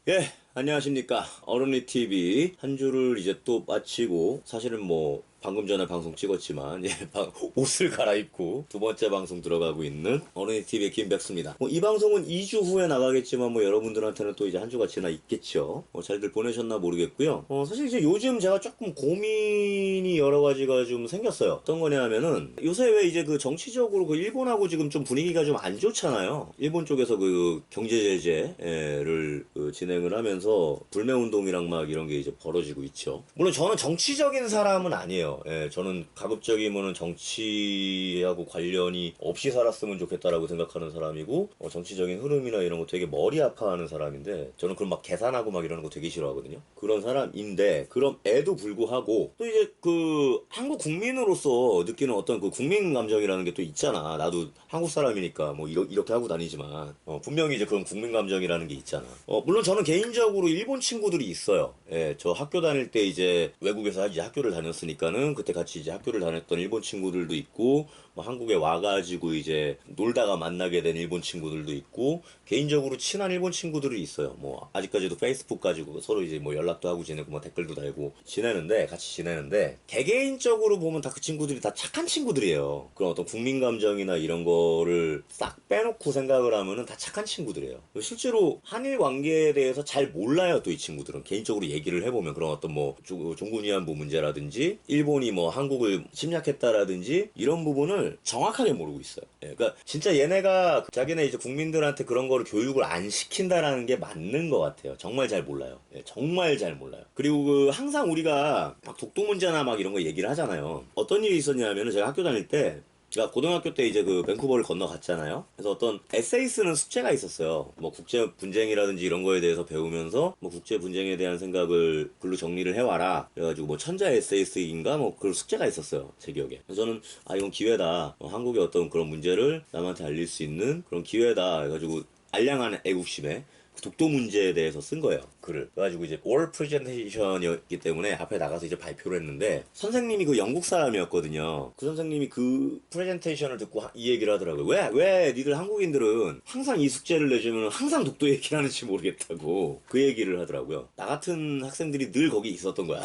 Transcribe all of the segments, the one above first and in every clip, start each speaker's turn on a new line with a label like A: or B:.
A: 예, 안녕하십니까. 어른이 TV 한 주를 이제 또 마치고, 사실은 뭐, 방금 전에 방송 찍었지만, 예, 옷을 갈아입고 두 번째 방송 들어가고 있는 어른이 TV의 김백수입니다. 뭐, 이 방송은 2주 후에 나가겠지만, 뭐, 여러분들한테는 또 이제 한 주가 지나 있겠죠. 잘들 보내셨나 모르겠고요. 사실 이제 요즘 제가 조금 고민이 여러 가지가 좀 생겼어요. 어떤 거냐 하면은, 요새 왜 이제 그 정치적으로 그 일본하고 지금 좀 분위기가 좀 안 좋잖아요. 일본 쪽에서 그 경제 제재를 진행을 하면서 불매운동이랑 막 이런 게 이제 벌어지고 있죠. 물론 저는 정치적인 사람은 아니에요. 예, 저는 가급적이면은 정치하고 관련이 없이 살았으면 좋겠다라고 생각하는 사람이고, 정치적인 흐름이나 이런 거 되게 머리 아파하는 사람인데, 저는 그런 막 계산하고 막 이러는 거 되게 싫어하거든요. 그런 사람인데, 그럼에도 불구하고, 또 이제 그 한국 국민으로서 느끼는 어떤 그 국민 감정이라는 게 또 있잖아. 나도 한국 사람이니까 뭐 이렇게 하고 다니지만, 분명히 이제 그런 국민 감정이라는 게 있잖아. 물론 저는 개인적으로 일본 친구들이 있어요. 예, 저 학교 다닐 때 이제 외국에서 이제 학교를 다녔으니까는 그때 같이 이제 학교를 다녔던 일본 친구들도 있고, 뭐 한국에 와가지고 이제 놀다가 만나게 된 일본 친구들도 있고, 개인적으로 친한 일본 친구들이 있어요. 뭐 아직까지도 페이스북 가지고 서로 이제 뭐 연락도 하고 지내고 뭐 댓글도 달고 지내는데, 같이 지내는데, 개개인적으로 보면 다 그 친구들이 다 착한 친구들이에요. 그런 어떤 국민 감정이나 이런 거를 싹 빼놓고 생각을 하면은 다 착한 친구들이에요. 실제로 한일 관계에 대해서 잘 몰라요. 또 이 친구들은 개인적으로 얘기를 해보면 그런 어떤 뭐 종군 위안부 문제라든지 일본이 뭐 한국을 침략했다라든지 이런 부분을 정확하게 모르고 있어요. 예, 그러니까 진짜 얘네가 자기네 이제 국민들한테 그런 거를 교육을 안 시킨다라는 게 맞는 것 같아요. 정말 잘 몰라요. 예, 정말 잘 몰라요. 그리고 그 항상 우리가 막 독도 문제나 막 이런 거 얘기를 하잖아요. 어떤 일이 있었냐면은 제가 학교 다닐 때, 제가 고등학교 때 이제 그 밴쿠버를 건너갔잖아요. 그래서 어떤 에세이 쓰는 숙제가 있었어요. 뭐 국제 분쟁이라든지 이런 거에 대해서 배우면서 뭐 국제 분쟁에 대한 생각을 글로 정리를 해와라. 그래가지고 뭐 천자 에세이 쓰기인가 뭐 그런 숙제가 있었어요. 제 기억에. 그래서 저는 이건 기회다. 한국의 어떤 그런 문제를 남한테 알릴 수 있는 그런 기회다. 해가지고 알량한 애국심에 독도 문제에 대해서 쓴 거예요. 글을. 그래가지고 이제 월 프레젠테이션이었기 때문에 앞에 나가서 이제 발표를 했는데, 선생님이 그 영국 사람이었거든요. 그 선생님이 그 프레젠테이션을 듣고 이 얘기를 하더라고요. 왜 니들 한국인들은 항상 이 숙제를 내주면 항상 독도 얘기를 하는지 모르겠다고 그 얘기를 하더라고요. 나 같은 학생들이 늘 거기 있었던 거야.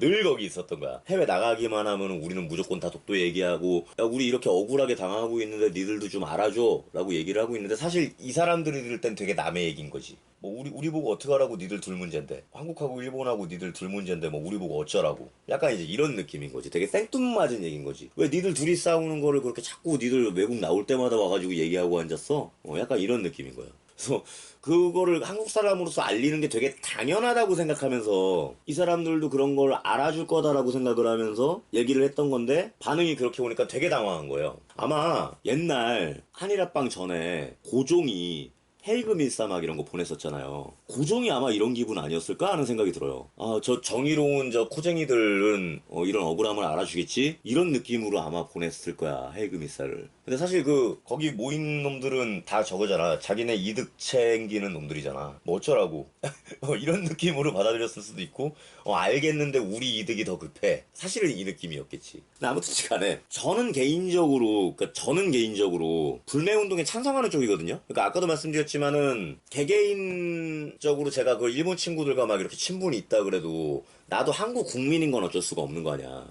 A: 늘 거기 있었던 거야. 해외 나가기만 하면 우리는 무조건 다 독도 얘기하고, 야, 우리 이렇게 억울하게 당하고 있는데 니들도 좀 알아줘 라고 얘기를 하고 있는데, 사실 이 사람들이 들을 땐 되게 남의 얘기인 거지. 뭐 우리 보고 어떡하라고, 니들 둘 문제인데, 한국하고 일본하고 니들 둘 문제인데 뭐 우리 보고 어쩌라고, 약간 이제 이런 느낌인 거지. 되게 생뚱맞은 얘기인 거지. 왜 니들 둘이 싸우는 거를 그렇게 자꾸 니들 외국 나올 때마다 와가지고 얘기하고 앉았어? 약간 이런 느낌인 거야. 그래서 그거를 한국 사람으로서 알리는 게 되게 당연하다고 생각하면서, 이 사람들도 그런 걸 알아줄 거다라고 생각을 하면서 얘기를 했던 건데, 반응이 그렇게 오니까 되게 당황한 거예요. 아마 옛날 한일합방 전에 고종이 헤이그 밀사막 이런 거 보냈었잖아요. 고종이 아마 이런 기분 아니었을까 하는 생각이 들어요. 저 정의로운 저 코쟁이들은 이런 억울함을 알아주겠지? 이런 느낌으로 아마 보냈을 거야, 헤이그 밀사를. 근데 사실 거기 모인 놈들은 다 저거잖아. 자기네 이득 챙기는 놈들이잖아. 뭐 어쩌라고. 이런 느낌으로 받아들였을 수도 있고, 알겠는데 우리 이득이 더 급해. 사실은 이 느낌이었겠지. 근데 아무튼 간에 저는 개인적으로 불매운동에 찬성하는 쪽이거든요. 그러니까 아까도 말씀드렸지만은 개개인적으로 제가 그 일본 친구들과 막 이렇게 친분이 있다 그래도 나도 한국 국민인 건 어쩔 수가 없는 거 아니야.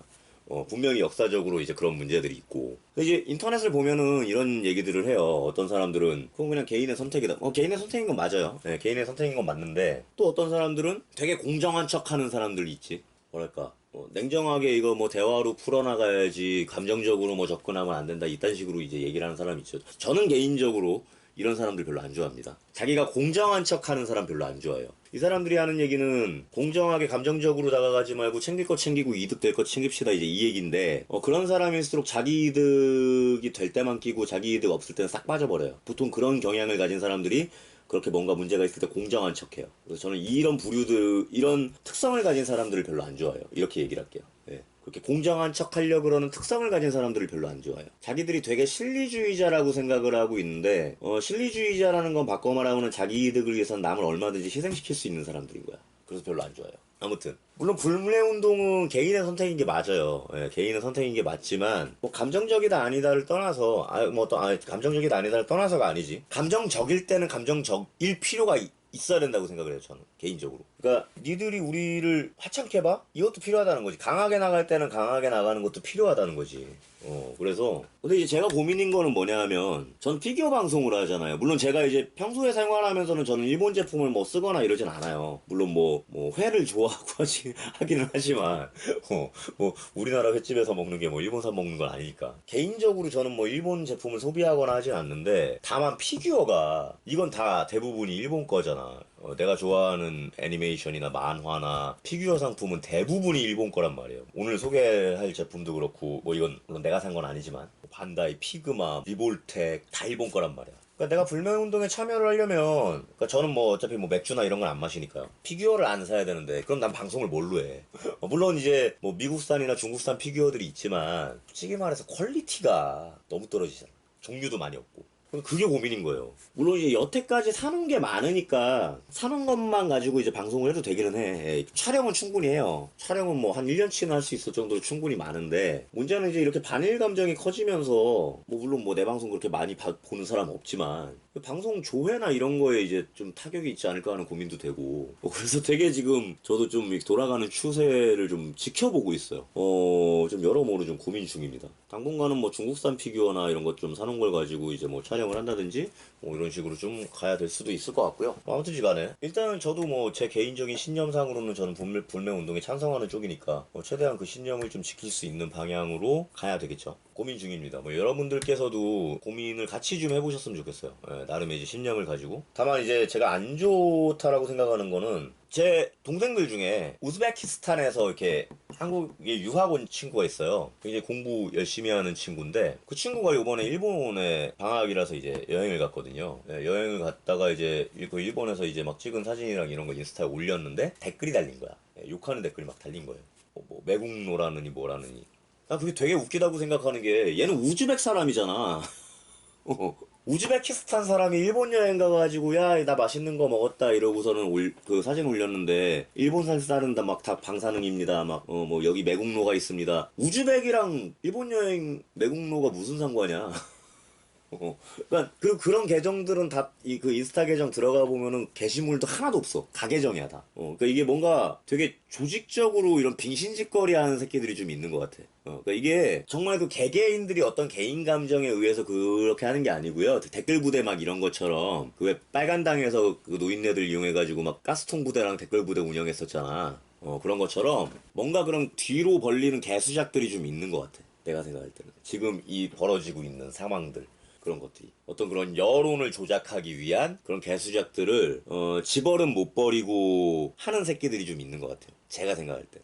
A: 분명히 역사적으로 이제 그런 문제들이 있고. 이제 인터넷을 보면은 이런 얘기들을 해요. 어떤 사람들은 그건 그냥 개인의 선택이다. 개인의 선택인 건 맞아요. 네, 개인의 선택인 건 맞는데, 또 어떤 사람들은 되게 공정한 척 하는 사람들이 있지. 뭐랄까. 냉정하게 이거 뭐 대화로 풀어나가야지 감정적으로 뭐 접근하면 안 된다. 이딴 식으로 이제 얘기를 하는 사람이 있죠. 저는 개인적으로 이런 사람들 별로 안 좋아합니다. 자기가 공정한 척 하는 사람 별로 안 좋아해요. 이 사람들이 하는 얘기는 공정하게 감정적으로 다가가지 말고 챙길 거 챙기고 이득 될 거 챙깁시다, 이제 이 얘기인데, 그런 사람일수록 자기 이득이 될 때만 끼고 자기 이득 없을 때는 싹 빠져버려요. 보통 그런 경향을 가진 사람들이 그렇게 뭔가 문제가 있을 때 공정한 척해요. 그래서 저는 이런 부류들, 이런 특성을 가진 사람들을 별로 안 좋아해요. 이렇게 얘기를 할게요. 네. 그렇게 공정한 척 하려고 그러는 특성을 가진 사람들을 별로 안 좋아해요. 자기들이 되게 실리주의자라고 생각을 하고 있는데, 실리주의자라는 건 바꿔 말하면 자기 이득을 위해서 남을 얼마든지 희생시킬 수 있는 사람들인 거야. 그래서 별로 안 좋아요. 아무튼 물론 불매운동은 개인의 선택인 게 맞아요. 예, 개인의 선택인 게 맞지만, 뭐 감정적이다 아니다를 떠나서, 감정적이다 아니다를 떠나서가 아니지. 감정적일 때는 감정적일 필요가 있어야 된다고 생각을 해요, 저는. 개인적으로. 그러니까 니들이 우리를 하찮게 봐? 이것도 필요하다는 거지. 강하게 나갈 때는 강하게 나가는 것도 필요하다는 거지. 그래서 근데 이제 제가 고민인 거는 뭐냐 하면 전 피규어 방송을 하잖아요. 물론 제가 이제 평소에 생활하면서는 저는 일본 제품을 뭐 쓰거나 이러진 않아요. 물론 뭐 회를 좋아하고 하기는 하지만 뭐 우리나라 횟집에서 먹는 게 뭐 일본산 먹는 건 아니니까. 개인적으로 저는 뭐 일본 제품을 소비하거나 하진 않는데 다만 피규어가 이건 다 대부분이 일본 거잖아. 내가 좋아하는 애니메이션이나 만화나 피규어 상품은 대부분이 일본 거란 말이에요. 오늘 소개할 제품도 그렇고 뭐 이건 물론 내가 산 건 아니지만 반다이, 피그마, 리볼텍 다 일본 거란 말이야. 그러니까 내가 불매운동에 참여를 하려면 그러니까 저는 뭐 어차피 뭐 맥주나 이런 건 안 마시니까요. 피규어를 안 사야 되는데 그럼 난 방송을 뭘로 해? 물론 이제 뭐 미국산이나 중국산 피규어들이 있지만 솔직히 말해서 퀄리티가 너무 떨어지잖아. 종류도 많이 없고. 그게 고민인 거예요. 물론 이제 여태까지 사는 게 많으니까 사는 것만 가지고 이제 방송을 해도 되기는 해. 촬영은 충분히 해요. 촬영은 뭐 한 1년치는 할 수 있을 정도로 충분히 많은데 문제는 이제 이렇게 반일 감정이 커지면서 뭐 물론 뭐 내 방송 그렇게 많이 보는 사람 없지만 방송 조회나 이런 거에 이제 좀 타격이 있지 않을까 하는 고민도 되고 그래서 되게 지금 저도 좀 돌아가는 추세를 좀 지켜보고 있어요. 좀 여러모로 좀 고민 중입니다. 당분간은 뭐 중국산 피규어나 이런 것 좀 사는 걸 가지고 이제 뭐 촬영을 한다든지 뭐 이런 식으로 좀 가야 될 수도 있을 것 같고요. 아무튼 간에 일단은 저도 뭐 제 개인적인 신념상으로는 저는 불매 운동에 찬성하는 쪽이니까 최대한 그 신념을 좀 지킬 수 있는 방향으로 가야 되겠죠. 고민 중입니다. 뭐 여러분들께서도 고민을 같이 좀 해보셨으면 좋겠어요. 나름의 이제 신념을 가지고. 다만 이제 제가 안 좋다라고 생각하는 거는 제 동생들 중에 우즈베키스탄에서 이렇게 한국에 유학 온 친구가 있어요. 굉장히 공부 열심히 하는 친구인데 그 친구가 이번에 일본에 방학이라서 이제 여행을 갔거든요. 여행을 갔다가 이제 그 일본에서 이제 막 찍은 사진이랑 이런 거 인스타에 올렸는데 댓글이 달린 거야. 욕하는 댓글이 막 달린 거예요. 뭐 매국노라느니 뭐라느니. 나 그게 되게 웃기다고 생각하는 게 얘는 우즈벡 사람이잖아. 우즈베키스탄 사람이 일본 여행 가가지고 야 나 맛있는 거 먹었다 이러고서는 그 사진 올렸는데 일본 쌀은 다 막 다 방사능입니다. 막 뭐 여기 매국노가 있습니다. 우즈벡이랑 일본 여행 매국노가 무슨 상관이야? 그러니까 그런 계정들은 다 그 인스타 계정 들어가 보면은 게시물도 하나도 없어. 가계정이야 다. 그러니까 이게 뭔가 되게 조직적으로 이런 빙신짓거리하는 새끼들이 좀 있는 것 같아. 그러니까 이게 정말 그 개개인들이 어떤 개인 감정에 의해서 그렇게 하는 게 아니고요. 댓글 부대 막 이런 것처럼 그 왜 빨간당에서 그 노인네들 이용해가지고 막 가스통 부대랑 댓글 부대 운영했었잖아. 그런 것처럼 뭔가 그런 뒤로 벌리는 개수작들이 좀 있는 것 같아. 내가 생각할 때는 지금 이 벌어지고 있는 상황들. 그런 것들이 어떤 그런 여론을 조작하기 위한 그런 개수작들을 지벌은 못 버리고 하는 새끼들이 좀 있는 것 같아요. 제가 생각할 때.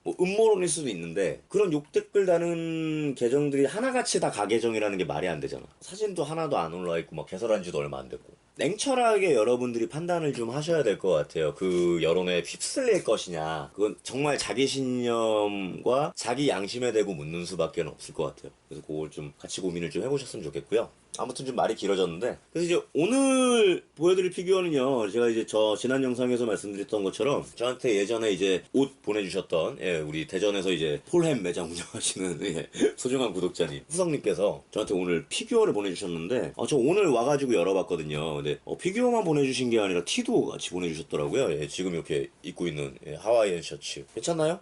A: 뭐 음모론일 수도 있는데 그런 욕댓글 다는 계정들이 하나같이 다 가계정이라는 게 말이 안 되잖아. 사진도 하나도 안 올라와 있고 막 개설한 지도 얼마 안 됐고. 냉철하게 여러분들이 판단을 좀 하셔야 될 것 같아요. 그 여론에 휩쓸릴 것이냐. 그건 정말 자기 신념과 자기 양심에 대고 묻는 수밖에 없을 것 같아요. 그래서 그걸 좀 같이 고민을 좀 해보셨으면 좋겠고요. 아무튼 좀 말이 길어졌는데 그래서 이제 오늘 보여드릴 피규어는요 제가 이제 지난 영상에서 말씀드렸던 것처럼 저한테 예전에 이제 옷 보내주셨던 우리 대전에서 이제 폴햄 매장 운영하시는 소중한 구독자님 후성님께서 저한테 오늘 피규어를 보내주셨는데 저 오늘 와가지고 열어봤거든요. 근데 피규어만 보내주신 게 아니라 티도 같이 보내주셨더라고요. 지금 이렇게 입고 있는 하와이안 셔츠 괜찮나요?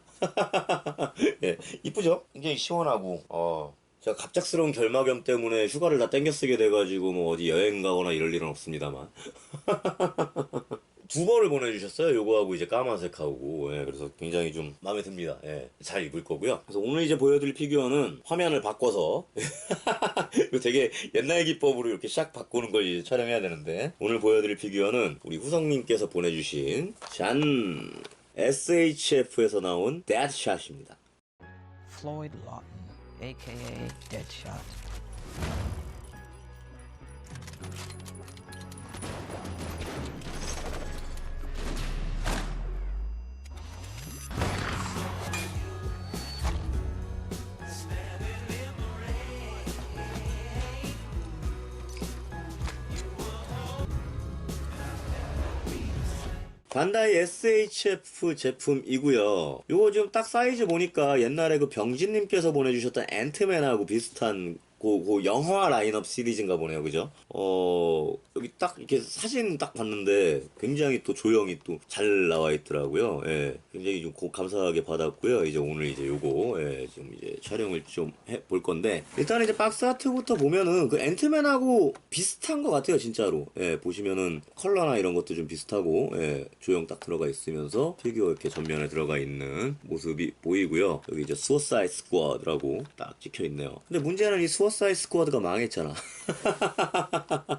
A: 이쁘죠? 굉장히 시원하고 제가 갑작스러운 결막염 때문에 휴가를 다 땡겨 쓰게 돼가지고 뭐 어디 여행 가거나 이럴 일은 없습니다만 두 벌을 보내주셨어요. 요거하고 이제 까만색하고 그래서 굉장히 좀 마음에 듭니다. 잘 입을 거고요. 그래서 오늘 이제 보여드릴 피규어는 화면을 바꿔서 이거 되게 옛날 기법으로 이렇게 샥 바꾸는 걸 이제 촬영해야 되는데 오늘 보여드릴 피규어는 우리 후성님께서 보내주신 잔 SHF에서 나온 데드샷입니다.
B: Floyd Lawton, aka Deadshot.
A: 반다이 SHF 제품이고요. 요거 지금 딱 사이즈 보니까 옛날에 그 병진님께서 보내주셨던 앤트맨하고 비슷한 그 영화 라인업 시리즈인가 보네요. 그죠? 여기 딱 이렇게 사진 딱 봤는데 굉장히 또 조형이 또 잘 나와 있더라고요. 예. 굉장히 좀 감사하게 받았고요. 이제 오늘 이제 요거, 예, 지금 이제 촬영을 좀 볼 건데, 일단 이제 박스 아트부터 보면은 그 앤트맨하고 비슷한 것 같아요. 진짜로. 예, 보시면은 컬러나 이런 것도 좀 비슷하고, 예, 조형 딱 들어가 있으면서 피규어 이렇게 전면에 들어가 있는 모습이 보이고요. 여기 이제 수어사이드 스쿼드라고 딱 찍혀 있네요. 근데 문제는 이 수어사이드 스쿼드가 망했잖아.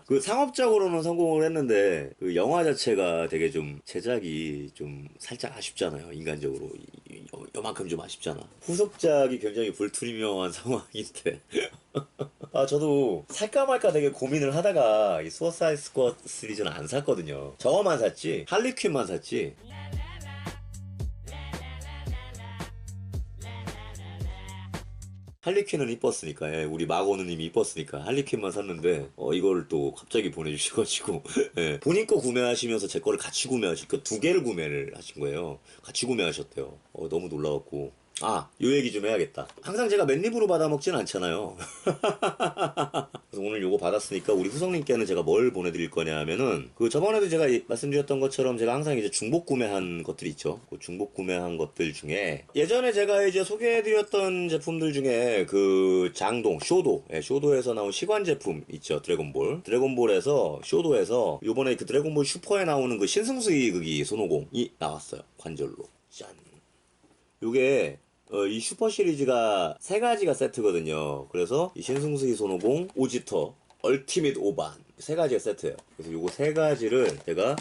A: 그 상업적으로는 성공을 했는데 그 영화 자체가 되게 좀 제작이 좀 살짝 아쉽잖아요. 인간적으로 요만큼 좀 아쉽잖아. 후속작이 굉장히 불투명한 상황인데 아, 저도 살까 말까 되게 고민을 하다가 이 수어사이드 스쿼드 시리즈는 안 샀거든요. 저거만 샀지, 할리퀸만 샀지. 할리퀸은 이뻤으니까, 예, 우리 마고누님이 이뻤으니까 할리퀸만 샀는데 이거를 또 갑자기 보내주셔가지고 예, 본인 거 구매하시면서 제 거를 같이 구매하시니까 두 개를 구매를 하신 거예요. 같이 구매하셨대요. 너무 놀라웠고. 아, 요 얘기 좀 해야겠다. 항상 제가 맨입으로 받아 먹진 않잖아요. 그래서 오늘 요거 받았으니까 우리 후성님께는 제가 뭘 보내드릴 거냐 하면은, 그 저번에도 제가 말씀드렸던 것처럼 제가 항상 이제 중복 구매한 것들 있죠. 그 중복 구매한 것들 중에 예전에 제가 이제 소개해드렸던 제품들 중에 그 장동, 쇼도, 예, 쇼도에서 나온 시관 제품 있죠. 드래곤볼. 드래곤볼에서, 쇼도에서 요번에 그 드래곤볼 슈퍼에 나오는 그 신승수의 극이 손오공이 나왔어요. 관절로. 짠. 요게 이 슈퍼 시리즈가 세 가지가 세트거든요. 그래서 이 신승수의 손오공, 오지터, 얼티밋 오반 세 가지가 세트예요. 그래서 요거 세 가지를 제가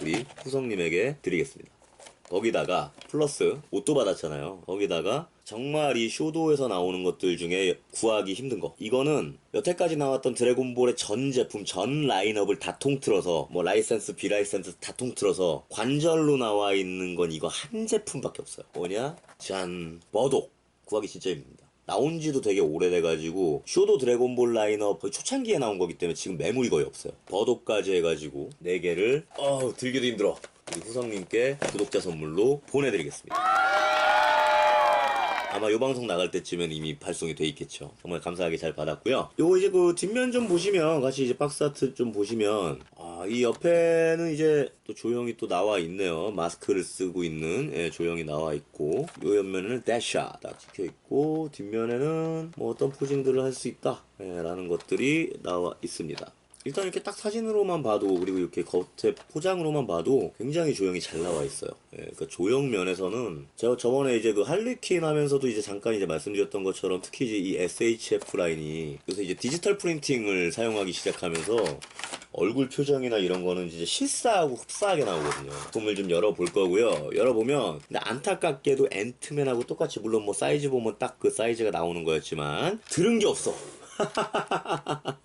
A: 우리 후성님에게 드리겠습니다. 거기다가 플러스 옷도 받았잖아요. 거기다가 정말 이 쇼도에서 나오는 것들 중에 구하기 힘든 거, 이거는 여태까지 나왔던 드래곤볼의 전 제품, 전 라인업을 다 통틀어서, 뭐 라이센스 비라이센스 다 통틀어서 관절로 나와 있는 건 이거 한 제품밖에 없어요. 뭐냐? 짠, 버독. 구하기 진짜 힘듭니다. 나온 지도 되게 오래돼가지고 쇼도 드래곤볼 라인업 거의 초창기에 나온 거기 때문에 지금 매물이 거의 없어요. 버독까지 해가지고 4개를 들기도 힘들어. 우리 후성님께 구독자 선물로 보내드리겠습니다. 아마 요 방송 나갈 때쯤엔 이미 발송이 돼 있겠죠. 정말 감사하게 잘 받았고요. 요거 이제 그 뒷면 좀 보시면, 같이 이제 박스 아트 좀 보시면, 이 옆에는 이제 또 조형이 또 나와 있네요. 마스크를 쓰고 있는, 예, 조형이 나와 있고, 요 옆면에는 대샷 딱 찍혀 있고, 뒷면에는 뭐 어떤 포징들을 할 수 있다, 예, 라는 것들이 나와 있습니다. 일단 이렇게 딱 사진으로만 봐도, 그리고 이렇게 겉에 포장으로만 봐도 굉장히 조형이 잘 나와 있어요. 예, 그러니까 조형 면에서는 제가 저번에 이제 그 할리퀸 하면서도 이제 잠깐 이제 말씀드렸던 것처럼, 특히 이제 이 SHF 라인이 그래서 이제 디지털 프린팅을 사용하기 시작하면서 얼굴 표정이나 이런 거는 이제 실사하고 흡사하게 나오거든요. 제품을 좀 열어볼 거고요. 열어보면, 근데 안타깝게도 앤트맨하고 똑같이, 물론 뭐 사이즈 보면 딱 그 사이즈가 나오는 거였지만 들은 게 없어.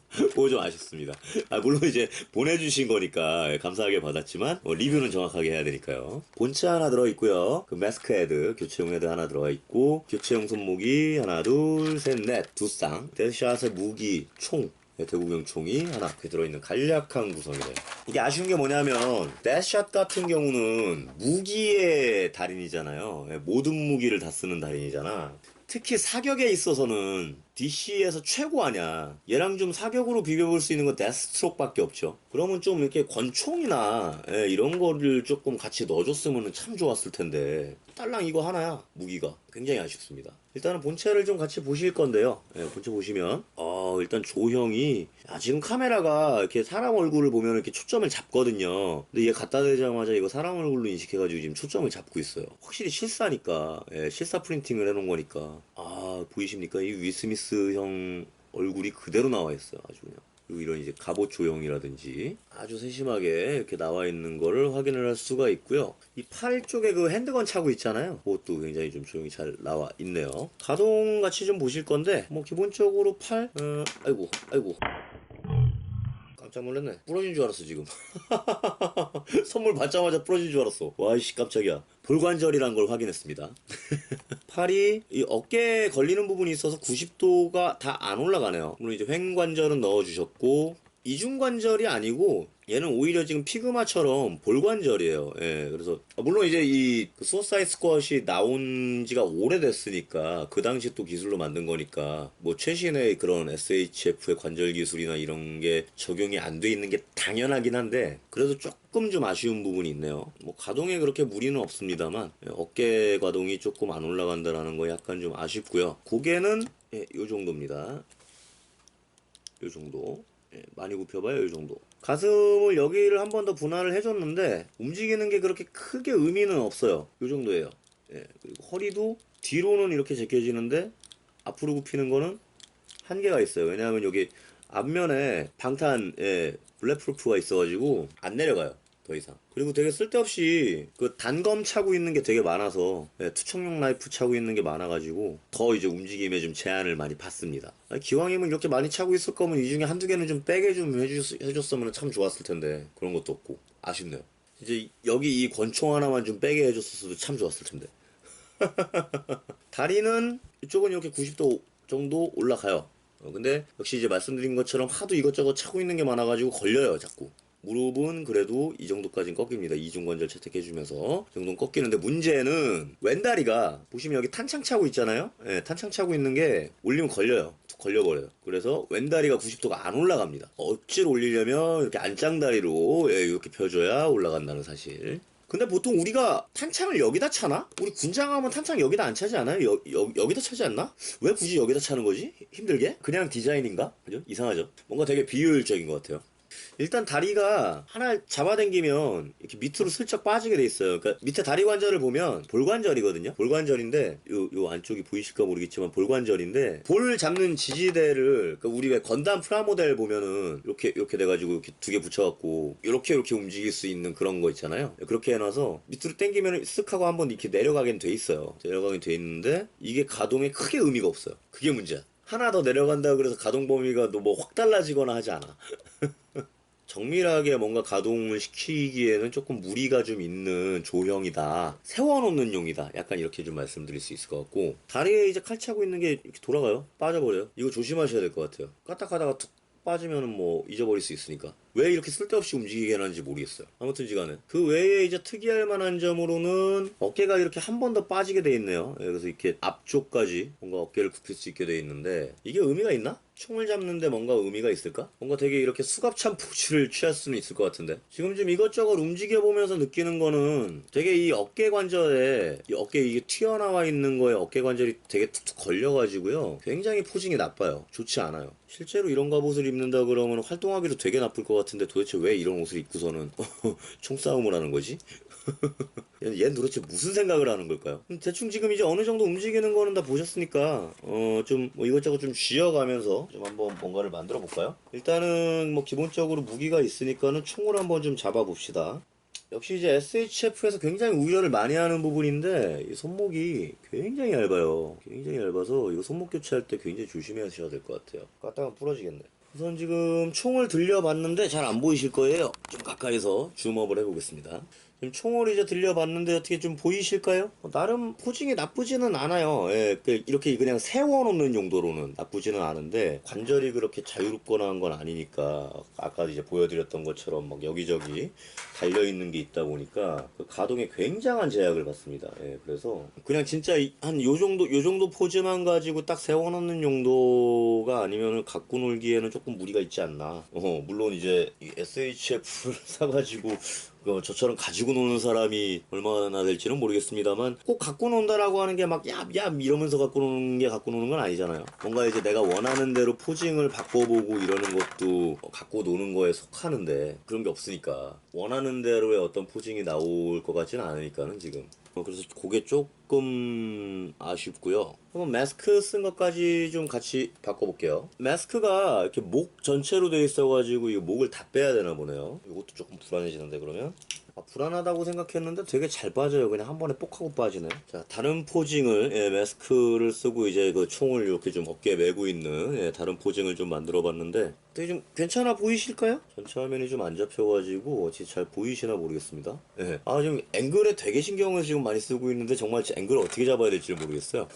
A: 그거 좀 아쉽습니다. 물론 이제 보내주신 거니까 감사하게 받았지만 리뷰는 정확하게 해야 되니까요. 본체 하나 들어있고요. 그 마스크 헤드, 교체용 헤드 하나 들어가 있고, 교체용 손목이 하나, 둘, 셋, 넷, 두 쌍, 데드샷의 무기, 총, 대구경 총이 하나 이렇게 들어있는 간략한 구성이래요. 이게 아쉬운 게 뭐냐면, 데드샷 같은 경우는 무기의 달인이잖아요. 모든 무기를 다 쓰는 달인이잖아. 특히 사격에 있어서는 DC에서 최고 아냐. 얘랑 좀 사격으로 비벼볼 수 있는 건 데스트로크밖에 없죠. 그러면 좀 이렇게 권총이나 이런 거를 조금 같이 넣어줬으면 참 좋았을 텐데, 딸랑 이거 하나야. 무기가 굉장히 아쉽습니다. 일단은 본체를 좀 같이 보실 건데요. 본체 보시면 일단 조형이, 지금 카메라가 이렇게 사람 얼굴을 보면 이렇게 초점을 잡거든요. 근데 얘 갖다 대자마자 이거 사람 얼굴로 인식해가지고 지금 초점을 잡고 있어요. 확실히 실사니까, 실사 프린팅을 해놓은 거니까. 보이십니까? 이 위스미스 형 얼굴이 그대로 나와 있어요. 아주 그냥. 그리고 이런 이제 갑옷 조형이라든지 아주 세심하게 이렇게 나와 있는 거를 확인을 할 수가 있고요. 이 팔 쪽에 그 핸드건 차고 있잖아요. 그것도 굉장히 좀 조형이 잘 나와 있네요. 가동 같이 좀 보실 건데, 뭐 기본적으로 팔, 아이고 깜짝 놀랐네. 부러진 줄 알았어 지금. 선물 받자마자 부러진 줄 알았어. 와이씨 깜짝이야. 볼관절이란 걸 확인했습니다. 팔이 이 어깨에 걸리는 부분이 있어서 90도가 다 안 올라가네요. 물론 이제 횡관절은 넣어주셨고, 이중관절이 아니고 얘는 오히려 지금 피그마처럼 볼관절이에요. 예, 그래서 물론 이제 이 수어사이드 스쿼시 나온 지가 오래됐으니까 그 당시 또 기술로 만든 거니까 뭐 최신의 그런 SHF의 관절 기술이나 이런 게 적용이 안 돼 있는 게 당연하긴 한데 그래도 조금 좀 아쉬운 부분이 있네요. 뭐 가동에 그렇게 무리는 없습니다만 어깨 가동이 조금 안 올라간다라는 거 약간 좀 아쉽고요. 고개는 요 정도입니다. 요 정도. 많이 굽혀봐요, 요 정도. 가슴을 여기를 한 번 더 분할을 해줬는데 움직이는 게 그렇게 크게 의미는 없어요. 요 정도예요. 그리고 허리도 뒤로는 이렇게 제껴지는데 앞으로 굽히는 거는 한계가 있어요. 왜냐하면 여기 앞면에 방탄 블랙프루프가 있어가지고 안 내려가요. 더 이상. 그리고 되게 쓸데없이 그 단검 차고 있는 게 되게 많아서 투척용 라이프 차고 있는 게 많아가지고 더 이제 움직임에 좀 제한을 많이 받습니다. 기왕이면 이렇게 많이 차고 있을 거면 이 중에 한두 개는 좀 빼게 좀 해줬으면 참 좋았을 텐데 그런 것도 없고 아쉽네요. 이제 여기 이 권총 하나만 좀 빼게 해줬어도 참 좋았을 텐데. 다리는 이쪽은 이렇게 90도 정도 올라가요. 근데 역시 이제 말씀드린 것처럼 하도 이것저것 차고 있는 게 많아가지고 걸려요 자꾸. 무릎은 그래도 이 정도까지는 꺾입니다. 이중관절 채택해주면서 이 정도는 꺾이는데 문제는 왼다리가 보시면 여기 탄창 차고 있잖아요. 탄창 차고 있는 게 올리면 걸려요. 툭 걸려버려요. 그래서 왼다리가 90도가 안 올라갑니다. 억지로 올리려면 이렇게 안짱다리로 이렇게 펴줘야 올라간다는 사실. 근데 보통 우리가 탄창을 여기다 차나? 우리 군장하면 탄창 여기다 안 차지 않아요? 여기다 차지 않나? 왜 굳이 여기다 차는 거지? 힘들게? 그냥 디자인인가? 그죠? 이상하죠? 뭔가 되게 비효율적인 것 같아요. 일단 다리가 하나 잡아당기면 이렇게 밑으로 슬쩍 빠지게 돼 있어요. 그러니까 밑에 다리 관절을 보면 볼관절이거든요. 볼관절인데 요 안쪽이 보이실까 모르겠지만 볼관절인데 볼 잡는 지지대를 그러니까 우리 왜 건담 프라모델 보면은 이렇게 돼가지고 이렇게 두 개 붙여갖고 이렇게 움직일 수 있는 그런 거 있잖아요. 그렇게 해놔서 밑으로 당기면 쓱 하고 한번 이렇게 내려가긴 돼 있어요. 내려가긴 돼 있는데 이게 가동에 크게 의미가 없어요. 그게 문제야. 하나 더 내려간다 그래서 가동 범위가 뭐 확 달라지거나 하지 않아. 정밀하게 뭔가 가동을 시키기에는 조금 무리가 좀 있는 조형이다. 세워놓는 용이다. 약간 이렇게 좀 말씀드릴 수 있을 것 같고 다리에 이제 칼 차고 있는 게 이렇게 돌아가요. 빠져버려요. 이거 조심하셔야 될 것 같아요. 까딱하다가 툭 빠지면은 뭐 잊어버릴 수 있으니까. 왜 이렇게 쓸데없이 움직이게 하는지 모르겠어요. 아무튼지간에 그 외에 이제 특이할 만한 점으로는 어깨가 이렇게 한 번 더 빠지게 돼 있네요. 그래서 이렇게 앞쪽까지 뭔가 어깨를 굽힐 수 있게 돼 있는데 이게 의미가 있나? 총을 잡는데 뭔가 의미가 있을까? 뭔가 되게 이렇게 수갑찬 포즈를 취할 수는 있을 것 같은데 지금 좀 이것저것 움직여보면서 느끼는 거는 되게 이 어깨 관절에 이 어깨 이게 튀어나와 있는 거에 어깨 관절이 되게 툭툭 걸려가지고요 굉장히 포징이 나빠요. 좋지 않아요. 실제로 이런 갑옷을 입는다 그러면 활동하기도 되게 나쁠 것 같은데 도대체 왜 이런 옷을 입고서는 총싸움을 하는 거지? 얘는 도대체 무슨 생각을 하는 걸까요? 대충 지금 이제 어느 정도 움직이는 거는 다 보셨으니까 좀 뭐 이것저것 좀 쥐어가면서 좀 한번 뭔가를 만들어 볼까요? 일단은 뭐 기본적으로 무기가 있으니까는 총을 한번 좀 잡아 봅시다. 역시 이제 SHF에서 굉장히 우려를 많이 하는 부분인데 이 손목이 굉장히 얇아요. 굉장히 얇아서 이거 손목 교체할 때 굉장히 조심하셔야 될 것 같아요. 까딱하면 부러지겠네. 우선 지금 총을 들려봤는데 잘 안 보이실 거예요. 좀 가까이서 줌업을 해보겠습니다. 지금 총을 이제 들려봤는데 어떻게 좀 보이실까요? 나름 포징이 나쁘지는 않아요. 이렇게 그냥 세워놓는 용도로는 나쁘지는 않은데 관절이 그렇게 자유롭거나 한 건 아니니까 아까 이제 보여드렸던 것처럼 막 여기저기 달려있는 게 있다 보니까 그 가동에 굉장한 제약을 받습니다. 그래서 그냥 진짜 한 요 정도 포즈만 가지고 딱 세워놓는 용도가 아니면은 갖고 놀기에는 조금 무리가 있지 않나. 물론 이제 SHF를 사가지고 저처럼 가지고 노는 사람이 얼마나 될지는 모르겠습니다만 꼭 갖고 논다라고 하는 게 막 얍얍 이러면서 갖고 노는 건 아니잖아요. 뭔가 이제 내가 원하는 대로 포징을 바꿔보고 이러는 것도 갖고 노는 거에 속하는데 그런 게 없으니까 원하는 대로의 어떤 포징이 나올 것 같지는 않으니까는 지금 그래서 그게 조금 아쉽고요. 한번 마스크 쓴 것까지 좀 같이 바꿔볼게요. 마스크가 이렇게 목 전체로 돼 있어가지고 이 목을 다 빼야 되나 보네요. 이것도 조금 불안해지는데 그러면 불안하다고 생각했는데 되게 잘 빠져요. 그냥 한 번에 뽁 하고 빠지네. 자, 다른 포징을 마스크를 쓰고 이제 그 총을 이렇게 좀 어깨에 메고 있는 다른 포징을 좀 만들어 봤는데 되게 좀 괜찮아 보이실까요? 전체 화면이 좀 안 잡혀가지고 어찌 잘 보이시나 모르겠습니다. 예. 아, 지금 앵글에 되게 신경을 지금 많이 쓰고 있는데 정말 앵글을 어떻게 잡아야 될지 모르겠어요.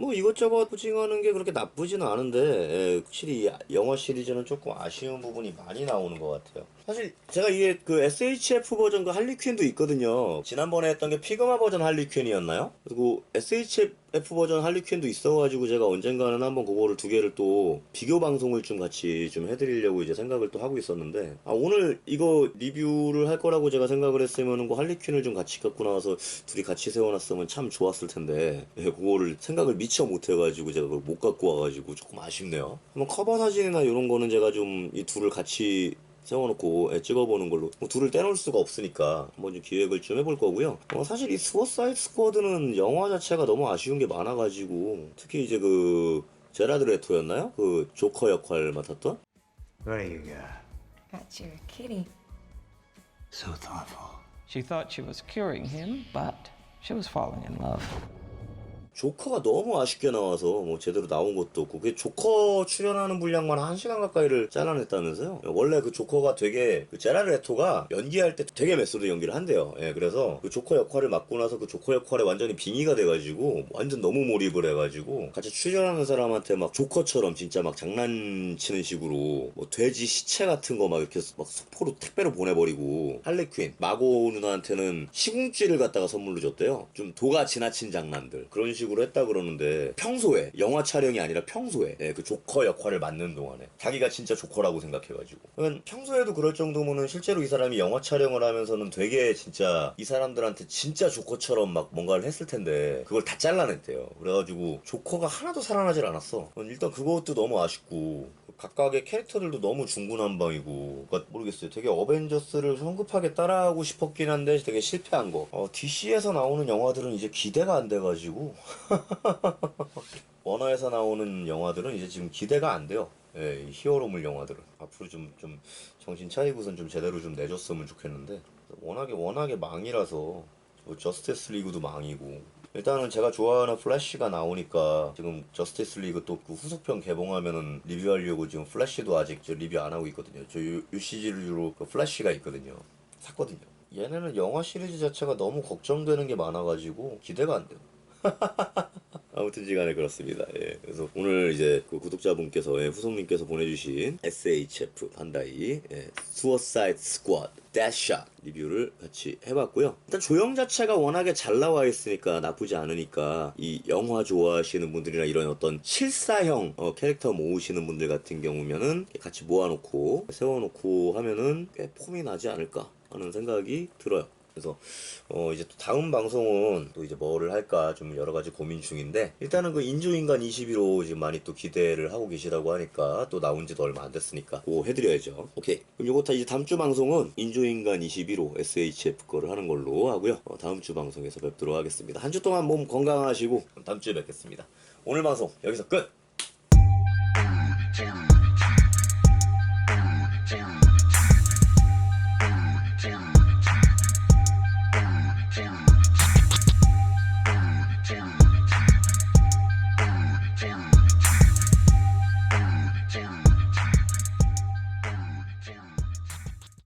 A: 뭐 이것저것 포징하는 게 그렇게 나쁘지는 않은데, 예, 확실히 이 영화 시리즈는 조금 아쉬운 부분이 많이 나오는 것 같아요. 사실 제가 이게 그 SHF 버전 그 할리퀸도 있거든요. 지난번에 했던 게 피그마 버전 할리퀸이었나요? 그리고 SHF 버전 할리퀸도 있어가지고 제가 언젠가는 한번 그거를 두 개를 또 비교 방송을 좀 같이 좀 해드리려고 이제 생각을 또 하고 있었는데, 아, 오늘 이거 리뷰를 할 거라고 제가 생각을 했으면은 그 할리퀸을 좀 같이 갖고 나와서 둘이 같이 세워놨으면 참 좋았을 텐데, 예, 그거를 생각을 미처 못해가지고 제가 그걸 못 갖고 와가지고 조금 아쉽네요. 한번 커버 사진이나 이런 거는 제가 좀 이 둘을 같이 세워놓고 찍어보는 걸로, 뭐 둘을 떼놓을 수가 없으니까 한번 좀 기획을 좀 해볼 거고요. 사실 이 수어사이드 스쿼드는 영화 자체가 너무 아쉬운 게 많아가지고, 특히 이제 그 제라드 레토였나요? 그 조커 역할 맡았던?
C: What do you got?
D: Got your kitty.
C: So thoughtful.
B: She thought she was curing him, but she was falling in love.
A: 조커가 너무 아쉽게 나와서 뭐 제대로 나온 것도 없고, 그게 조커 출연하는 분량만 1시간 가까이를 잘라냈다면서요. 원래 그 조커가 되게, 그 제라드 레토가 연기할 때 되게 메소드 연기를 한대요. 예, 그래서 그 조커 역할을 맡고 나서 그 조커 역할에 완전히 빙의가 돼가지고 완전 너무 몰입을 해가지고 같이 출연하는 사람한테 막 조커처럼 진짜 막 장난치는 식으로 뭐 돼지 시체 같은 거 막 이렇게 막 소포로 택배로 보내버리고, 할리퀸 마고 누나한테는 시궁쥐를 갖다가 선물로 줬대요. 좀 도가 지나친 장난들 그런 식으로 했다 그러는데, 평소에 영화 촬영이 아니라 평소에, 예, 그 조커 역할을 맡는 동안에 자기가 진짜 조커라고 생각해가지고, 그러니까 평소에도 그럴 정도면은 실제로 이 사람이 영화 촬영을 하면서는 되게 진짜 이 사람들한테 진짜 조커처럼 막 뭔가를 했을 텐데 그걸 다 잘라냈대요. 그래가지고 조커가 하나도 살아나질 않았어. 일단 그것도 너무 아쉽고, 각각의 캐릭터들도 너무 중구난방이고, 그러니까 모르겠어요. 되게 어벤져스를 성급하게 따라하고 싶었긴 한데 되게 실패한 거. DC에서 나오는 영화들은 이제 기대가 안 돼가지고 워너에서 나오는 영화들은 이제 지금 기대가 안 돼요. 예, 이 히어로물 영화들은 앞으로 좀 정신 차리고선 좀 제대로 좀 내줬으면 좋겠는데, 워낙에 망이라서, 뭐 저스티스 리그도 망이고, 일단은 제가 좋아하는 플래시가 나오니까 지금 저스티스 리그 또 그 후속편 개봉하면은 리뷰하려고 지금 플래시도 아직 저 리뷰 안 하고 있거든요. 저 요 시리즈로 그 플래시가 있거든요. 샀거든요. 얘네는 영화 시리즈 자체가 너무 걱정되는 게 많아가지고 기대가 안 돼요. 아무튼 시간에 그렇습니다. 예. 그래서 오늘 이제 그 구독자분께서, 예, 후속님께서 보내주신 SHF 반다이, 예, 수어사이드 스쿼드 대샷 리뷰를 같이 해봤고요. 일단 조형 자체가 워낙에 잘 나와 있으니까 나쁘지 않으니까, 이 영화 좋아하시는 분들이나 이런 어떤 실사형 캐릭터 모으시는 분들 같은 경우면은 같이 모아놓고 세워놓고 하면은 꽤 폼이 나지 않을까 하는 생각이 들어요. 그래서 이제 또 다음 방송은 또 이제 뭐를 할까 좀 여러 가지 고민 중인데, 일단은 그 인조인간 21호 지금 많이 또 기대를 하고 계시다고 하니까, 또 나온 지도 얼마 안 됐으니까 그거 해드려야죠. 오케이. 그럼 요거 다 이제 다음 주 방송은 인조인간 21호 SHF 거를 하는 걸로 하고요. 다음 주 방송에서 뵙도록 하겠습니다. 한 주 동안 몸 건강하시고 다음 주에 뵙겠습니다. 오늘 방송 여기서 끝!